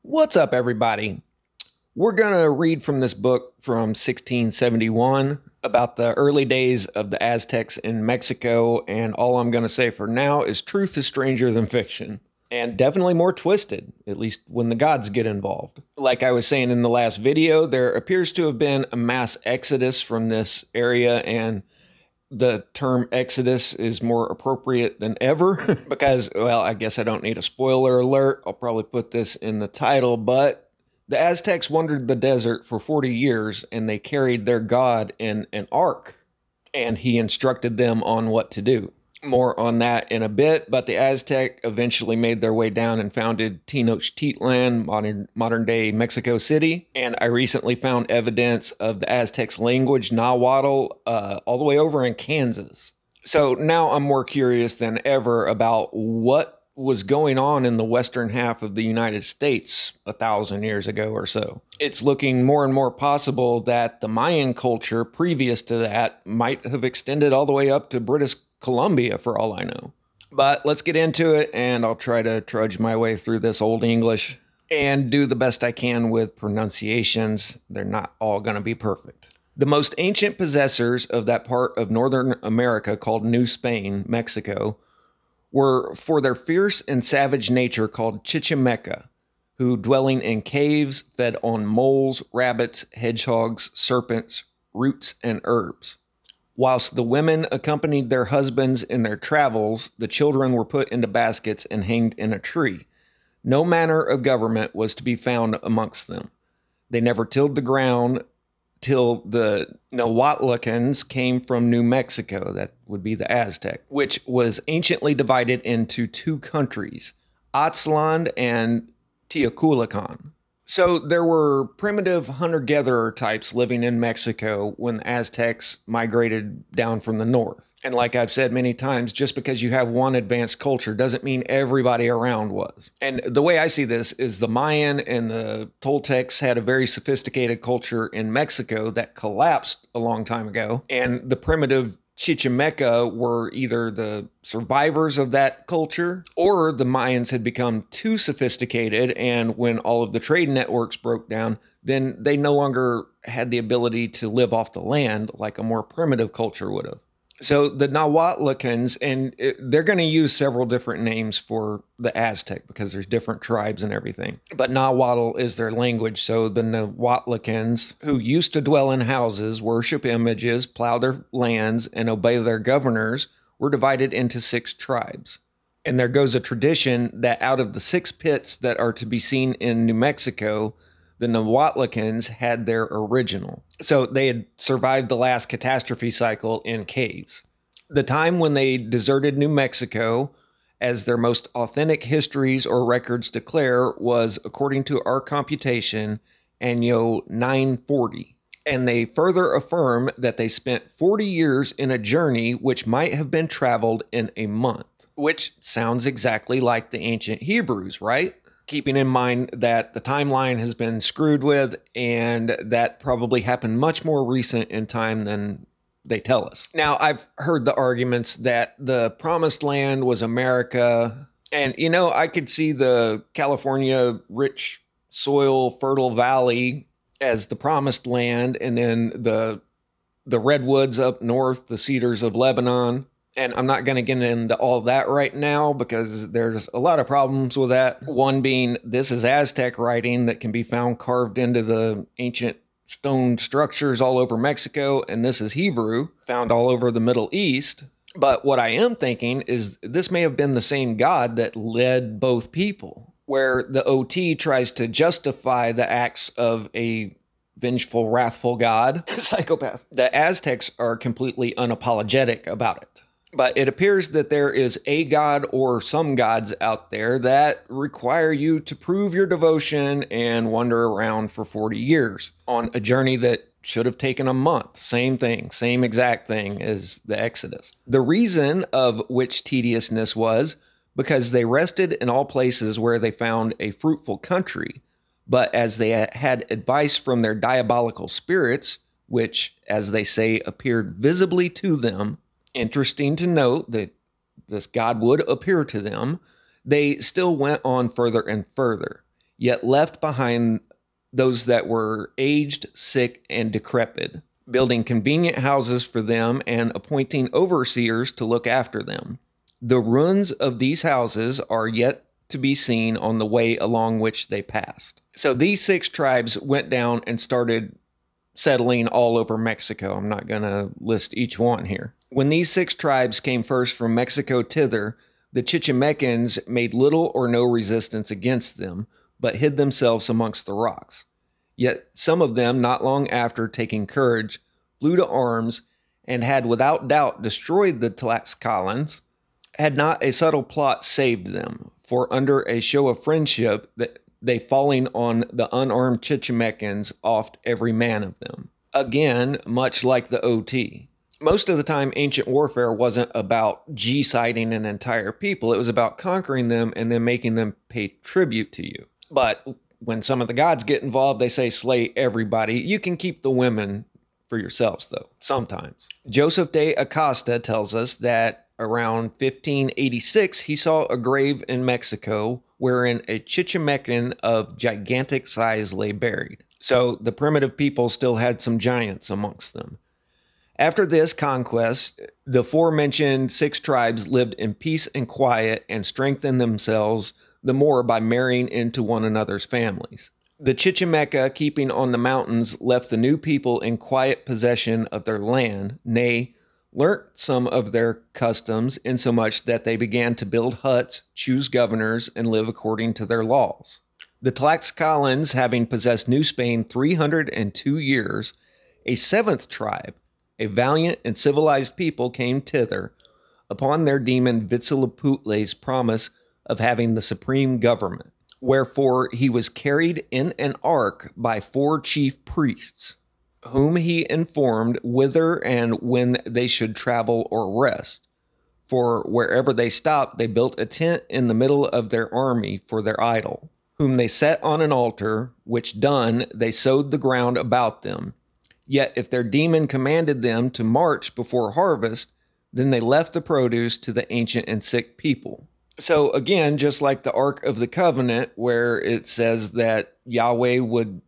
What's up, everybody? We're going to read from this book from 1671 about the early days of the Aztecs in Mexico, and all I'm going to say for now is truth is stranger than fiction, and definitely more twisted, at least when the gods get involved. Like I was saying in the last video, there appears to have been a mass exodus from this area, and the term exodus is more appropriate than ever because, well, I guess I don't need a spoiler alert. I'll probably put this in the title, but the Aztecs wandered the desert for 40 years and they carried their god in an ark, and he instructed them on what to do. More on that in a bit, but the Aztec eventually made their way down and founded Tenochtitlan, modern day Mexico City. And I recently found evidence of the Aztecs language, Nahuatl, all the way over in Kansas. So now I'm more curious than ever about what was going on in the western half of the United States 1,000 years ago or so. It's looking more and more possible that the Mayan culture previous to that might have extended all the way up to British Columbia, for all I know. But let's get into it, and I'll try to trudge my way through this old English and do the best I can with pronunciations. They're not all going to be perfect. The most ancient possessors of that part of Northern America called New Spain, Mexico, were for their fierce and savage nature called Chichimeca, who, dwelling in caves, fed on moles, rabbits, hedgehogs, serpents, roots, and herbs. Whilst the women accompanied their husbands in their travels, the children were put into baskets and hanged in a tree. No manner of government was to be found amongst them. They never tilled the ground till the Nahuatlacans came from New Mexico, that would be the Aztec, which was anciently divided into two countries, Aztlan and Teotihuacan. So there were primitive hunter-gatherer types living in Mexico when the Aztecs migrated down from the north. And like I've said many times, just because you have one advanced culture doesn't mean everybody around was. And the way I see this is the Mayan and the Toltecs had a very sophisticated culture in Mexico that collapsed a long time ago. And the primitive Chichimeca were either the survivors of that culture, or the Mayans had become too sophisticated, and when all of the trade networks broke down, then they no longer had the ability to live off the land like a more primitive culture would have. So the Nahuatlacans, and they're going to use several different names for the Aztec because there's different tribes and everything. But Nahuatl is their language. So the Nahuatlacans, who used to dwell in houses, worship images, plow their lands, and obey their governors, were divided into 6 tribes. And there goes a tradition that out of the 6 pits that are to be seen in New Mexico, the Nahuatlacans had their original. So they had survived the last catastrophe cycle in caves. The time when they deserted New Mexico, as their most authentic histories or records declare, was, according to our computation, Anno 940. And they further affirm that they spent 40 years in a journey which might have been traveled in a month, which sounds exactly like the ancient Hebrews, right? Keeping in mind that the timeline has been screwed with, and that probably happened much more recent in time than they tell us. Now, I've heard the arguments that the promised land was America, and, you know, I could see the California rich soil, fertile valley as the promised land, and then the redwoods up north, the cedars of Lebanon. And I'm not going to get into all that right now because there's a lot of problems with that. One being, this is Aztec writing that can be found carved into the ancient stone structures all over Mexico, and this is Hebrew, found all over the Middle East. But what I am thinking is this may have been the same God that led both people, where the OT tries to justify the acts of a vengeful, wrathful God, psychopath. The Aztecs are completely unapologetic about it. But it appears that there is a god or some gods out there that require you to prove your devotion and wander around for 40 years on a journey that should have taken a month. Same thing, same exact thing as the Exodus. The reason of which tediousness was because they rested in all places where they found a fruitful country, but as they had advice from their diabolical spirits, which, as they say, appeared visibly to them. Interesting to note that this God would appear to them. They still went on further and further. yet left behind those that were aged, sick, and decrepit, building convenient houses for them and appointing overseers to look after them. The ruins of these houses are yet to be seen on the way along which they passed. So these 6 tribes went down and started settling all over Mexico. I'm not going to list each one here. When these 6 tribes came first from Mexico thither, the Chichimecans made little or no resistance against them, but hid themselves amongst the rocks. Yet some of them, not long after taking courage, flew to arms and had without doubt destroyed the Tlaxcalans, had not a subtle plot saved them, for under a show of friendship they falling on the unarmed Chichimecans, oft every man of them. Again, much like the OT. Most of the time, ancient warfare wasn't about G-siding an entire people. It was about conquering them and then making them pay tribute to you. But when some of the gods get involved, they say slay everybody. You can keep the women for yourselves, though, sometimes. Joseph de Acosta tells us that around 1586, he saw a grave in Mexico wherein a Chichimecan of gigantic size lay buried. So the primitive people still had some giants amongst them. After this conquest, the aforementioned 6 tribes lived in peace and quiet and strengthened themselves the more by marrying into one another's families. The Chichimeca, keeping on the mountains, left the new people in quiet possession of their land, nay, learnt some of their customs, insomuch that they began to build huts, choose governors, and live according to their laws. The Tlaxcalans, having possessed New Spain 302 years, a 7th tribe, a valiant and civilized people, came thither, upon their demon Vitziliputle's promise of having the supreme government. Wherefore he was carried in an ark by 4 chief priests, whom he informed whither and when they should travel or rest. For wherever they stopped, they built a tent in the middle of their army for their idol, whom they set on an altar, which done, they sowed the ground about them. Yet if their demon commanded them to march before harvest, then they left the produce to the ancient and sick people. So again, just like the Ark of the Covenant, where it says that Yahweh would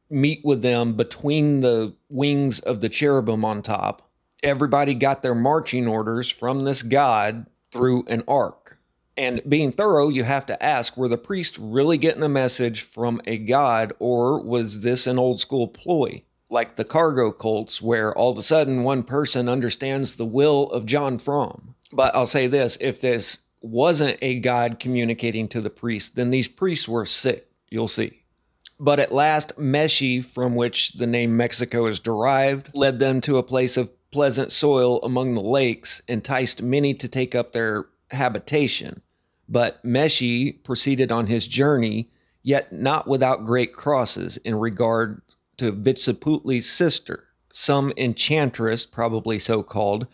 meet with them between the wings of the cherubim on top, everybody got their marching orders from this God through an ark. And being thorough, you have to ask, were the priests really getting a message from a God, or was this an old school ploy? Like the cargo cults, where all of a sudden one person understands the will of John Fromm. But I'll say this, if this wasn't a God communicating to the priests, then these priests were sick, you'll see. But at last, Meshi, from which the name Mexico is derived, led them to a place of pleasant soil among the lakes, enticed many to take up their habitation. But Meshi proceeded on his journey, yet not without great crosses in regard to Vitziputli's sister. Some enchantress, probably so called,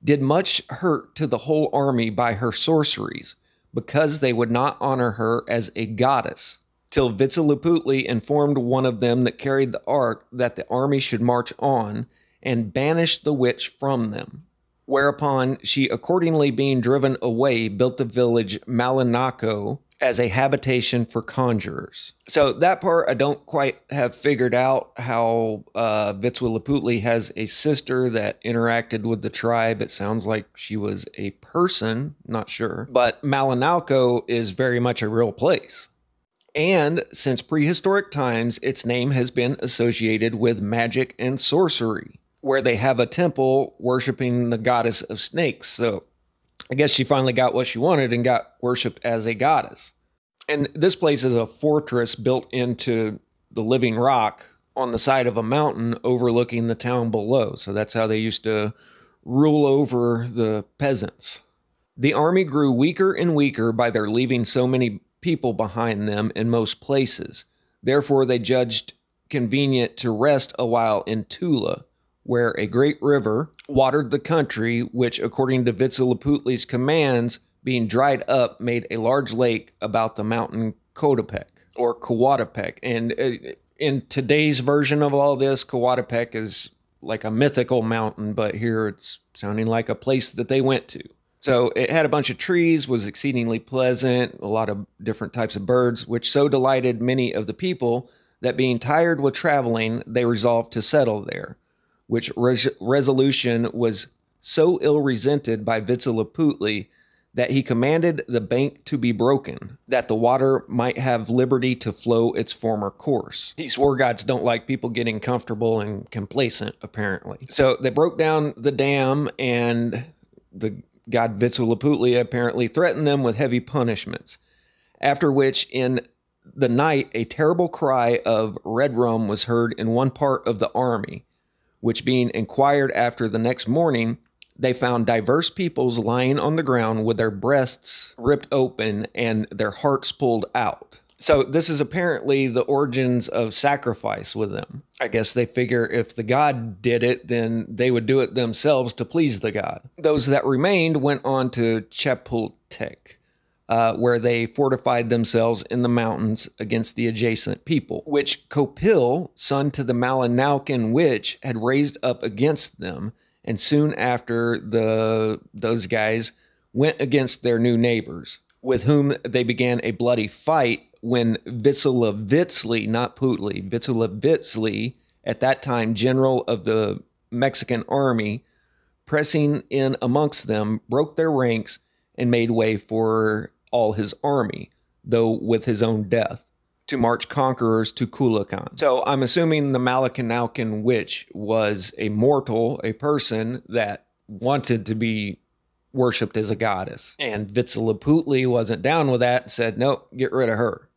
did much hurt to the whole army by her sorceries, because they would not honor her as a goddess, till Vitziliputli informed one of them that carried the ark that the army should march on, and banish the witch from them. Whereupon she, accordingly being driven away, built the village Malinaco as a habitation for conjurers. So that part I don't quite have figured out, how Vitziliputli has a sister that interacted with the tribe. It sounds like she was a person, not sure. But Malinalco is very much a real place. And since prehistoric times, its name has been associated with magic and sorcery, where they have a temple worshiping the goddess of snakes. So I guess she finally got what she wanted and got worshipped as a goddess. And this place is a fortress built into the living rock on the side of a mountain overlooking the town below. So that's how they used to rule over the peasants. The army grew weaker and weaker by their leaving so many people behind them in most places. Therefore, they judged convenient to rest a while in Tula, where a great river watered the country, which, according to Vitziliputli's commands, being dried up, made a large lake about the mountain Coatepec, or Coatepec. And in today's version of all this, Coatepec is like a mythical mountain, but here it's sounding like a place that they went to. So it had a bunch of trees, was exceedingly pleasant, a lot of different types of birds, which so delighted many of the people that being tired with traveling, they resolved to settle there, which resolution was so ill resented by Vitziliputli that he commanded the bank to be broken, that the water might have liberty to flow its former course. These war gods don't like people getting comfortable and complacent, apparently. So they broke down the dam, and the god Vitziliputli apparently threatened them with heavy punishments, after which in the night a terrible cry of red rum was heard in one part of the army, which being inquired after the next morning, they found diverse peoples lying on the ground with their breasts ripped open and their hearts pulled out. So this is apparently the origins of sacrifice with them. I guess they figure if the god did it, then they would do it themselves to please the god. Those that remained went on to Chapultepec, where they fortified themselves in the mountains against the adjacent people, which Copil, son to the Malinalcan witch, had raised up against them. And soon after, those guys went against their new neighbors, with whom they began a bloody fight when Vitziliputli, not Putli, Vitziliputli, at that time general of the Mexican army, pressing in amongst them, broke their ranks and made way for all his army, though with his own death, to march conquerors to Culiacan. So I'm assuming the Malinalcan witch was a mortal, a person that wanted to be worshipped as a goddess. And Vitziliputli wasn't down with that and said, nope, get rid of her.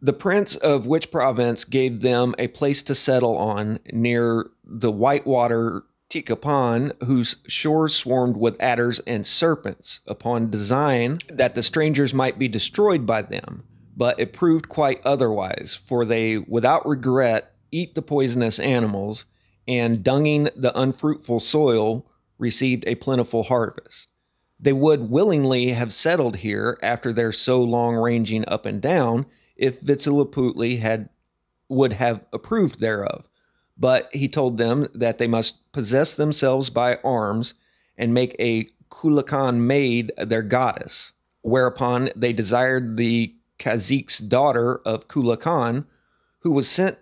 The prince of which province gave them a place to settle on near the Whitewater Tikapan, whose shores swarmed with adders and serpents, upon design that the strangers might be destroyed by them. But it proved quite otherwise, for they, without regret, eat the poisonous animals, and dunging the unfruitful soil, received a plentiful harvest. They would willingly have settled here after their so long ranging up and down, if Vitziliputli would have approved thereof. But he told them that they must possess themselves by arms, and make a Culiacan maid their goddess, whereupon they desired the Cazique's daughter of Culiacan, who was sent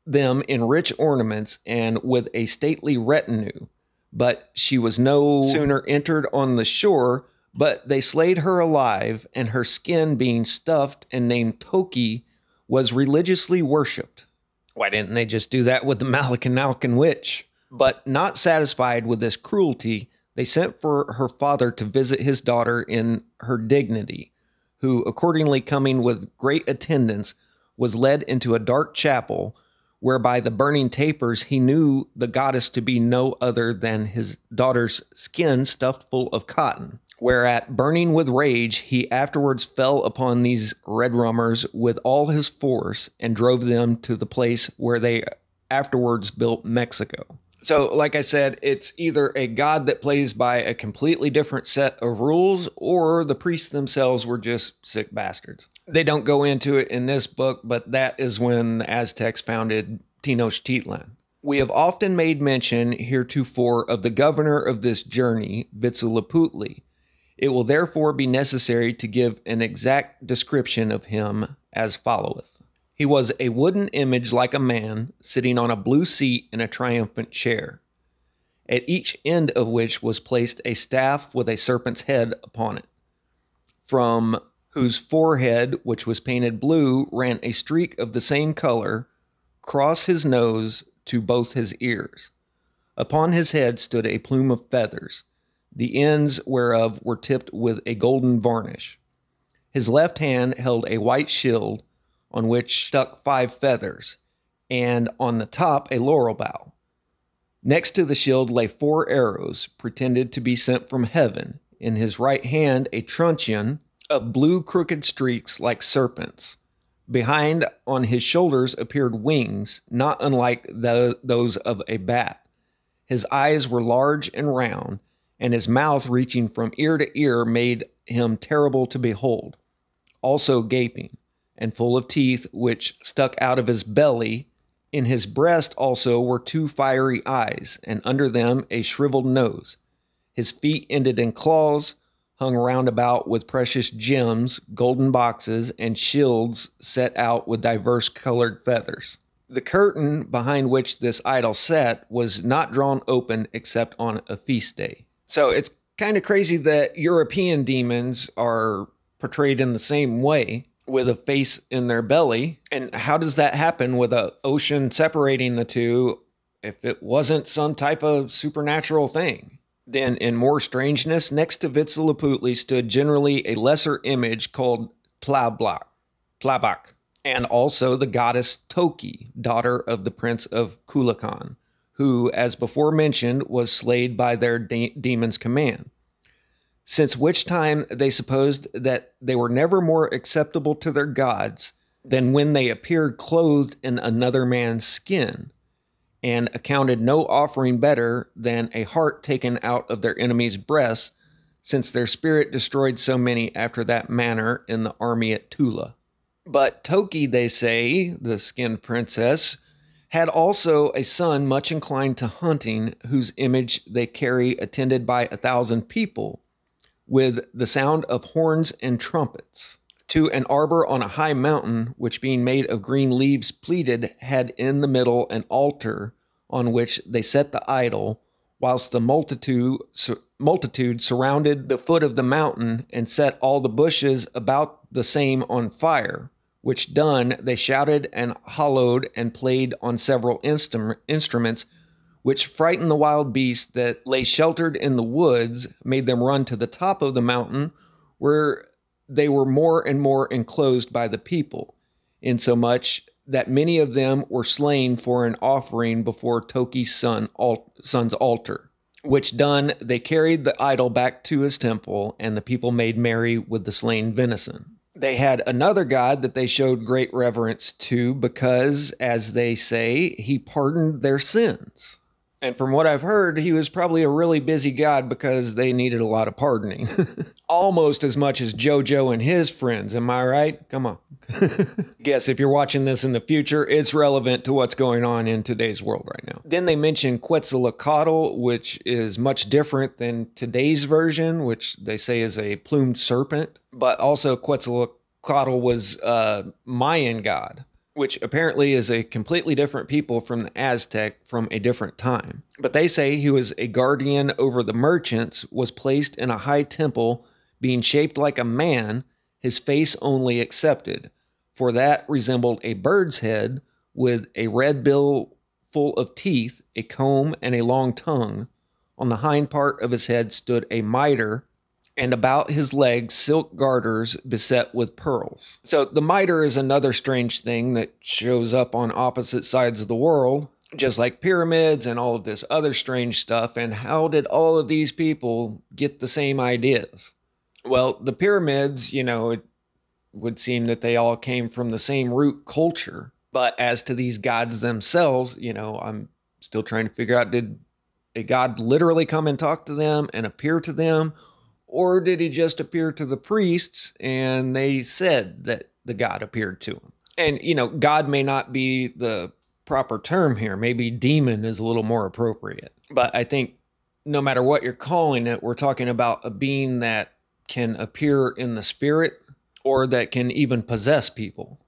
them in rich ornaments and with a stately retinue. But she was no sooner entered on the shore, but they slayed her alive, and her skin being stuffed and named Toki, was religiously worshipped. Why didn't they just do that with the Malinalcan witch? But not satisfied with this cruelty, they sent for her father to visit his daughter in her dignity, who, accordingly coming with great attendance, was led into a dark chapel, where by the burning tapers he knew the goddess to be no other than his daughter's skin stuffed full of cotton. Whereat, burning with rage, he afterwards fell upon these red rummers with all his force, and drove them to the place where they afterwards built Mexico. So, like I said, it's either a god that plays by a completely different set of rules, or the priests themselves were just sick bastards. They don't go into it in this book, but that is when the Aztecs founded Tenochtitlan. We have often made mention heretofore of the governor of this journey, Vitziliputli. It will therefore be necessary to give an exact description of him as followeth. He was a wooden image like a man, sitting on a blue seat in a triumphant chair, at each end of which was placed a staff with a serpent's head upon it, from whose forehead, which was painted blue, ran a streak of the same color, across his nose to both his ears. Upon his head stood a plume of feathers, the ends whereof were tipped with a golden varnish. His left hand held a white shield, on which stuck 5 feathers, and on the top a laurel bough. Next to the shield lay 4 arrows, pretended to be sent from heaven. In his right hand a truncheon of blue crooked streaks like serpents. Behind, on his shoulders, appeared wings, not unlike those of a bat. His eyes were large and round, and his mouth, reaching from ear to ear, made him terrible to behold, also gaping, and full of teeth, which stuck out of his belly. In his breast also were 2 fiery eyes, and under them a shriveled nose. His feet ended in claws, hung round about with precious gems, golden boxes, and shields set out with diverse colored feathers. The curtain behind which this idol sat was not drawn open except on a feast day. So it's kind of crazy that European demons are portrayed in the same way, with a face in their belly. And how does that happen with an ocean separating the two if it wasn't some type of supernatural thing? Then, in more strangeness, next to Huitzilopochtli stood generally a lesser image called Tlaloc, and also the goddess Toki, daughter of the prince of Kulakan, who, as before mentioned, was slayed by their demon's command. Since which time they supposed that they were never more acceptable to their gods than when they appeared clothed in another man's skin, and accounted no offering better than a heart taken out of their enemy's breast, since their spirit destroyed so many after that manner in the army at Tula. But Toki, they say, the skinned princess, had also a son much inclined to hunting, whose image they carry attended by 1,000 people, with the sound of horns and trumpets, to an arbor on a high mountain, which being made of green leaves pleated, had in the middle an altar on which they set the idol, whilst the multitude surrounded the foot of the mountain and set all the bushes about the same on fire, which done, they shouted and hollowed and played on several instruments, which frightened the wild beasts that lay sheltered in the woods, made them run to the top of the mountain, where they were more and more enclosed by the people, insomuch that many of them were slain for an offering before Toki's son's altar. Which done, they carried the idol back to his temple, and the people made merry with the slain venison. They had another god that they showed great reverence to because, as they say, he pardoned their sins. And from what I've heard, he was probably a really busy god because they needed a lot of pardoning. Almost as much as JoJo and his friends, am I right? Come on. Guess if you're watching this in the future, it's relevant to what's going on in today's world right now. Then they mention Quetzalcoatl, which is much different than today's version, which they say is a plumed serpent. But also Quetzalcoatl was a Mayan god, which apparently is a completely different people from the Aztec from a different time. But they say he was a guardian over the merchants, was placed in a high temple, being shaped like a man, his face only excepted, for that resembled a bird's head, with a red bill full of teeth, a comb, and a long tongue. On the hind part of his head stood a mitre, and about his legs silk garters beset with pearls. So the mitre is another strange thing that shows up on opposite sides of the world, just like pyramids and all of this other strange stuff. And how did all of these people get the same ideas? Well, the pyramids, it would seem that they all came from the same root culture. But as to these gods themselves, I'm still trying to figure out, did a god literally come and talk to them and appear to them? Or did he just appear to the priests and they said that the god appeared to him? And, God may not be the proper term here. Maybe demon is a little more appropriate. But I think no matter what you're calling it, we're talking about a being that can appear in the spirit or that can even possess people.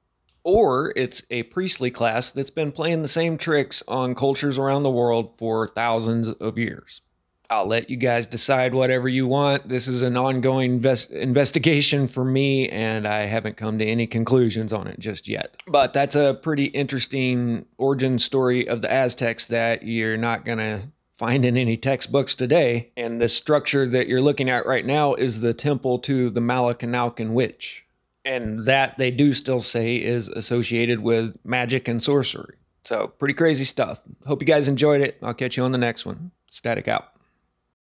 Or it's a priestly class that's been playing the same tricks on cultures around the world for thousands of years. I'll let you guys decide whatever you want. This is an ongoing investigation for me, and I haven't come to any conclusions on it just yet. But that's a pretty interesting origin story of the Aztecs that you're not going to find in any textbooks today. And the structure that you're looking at right now is the temple to the Malacanalcan witch. And that they do still say is associated with magic and sorcery. So pretty crazy stuff. Hope you guys enjoyed it. I'll catch you on the next one. Static out.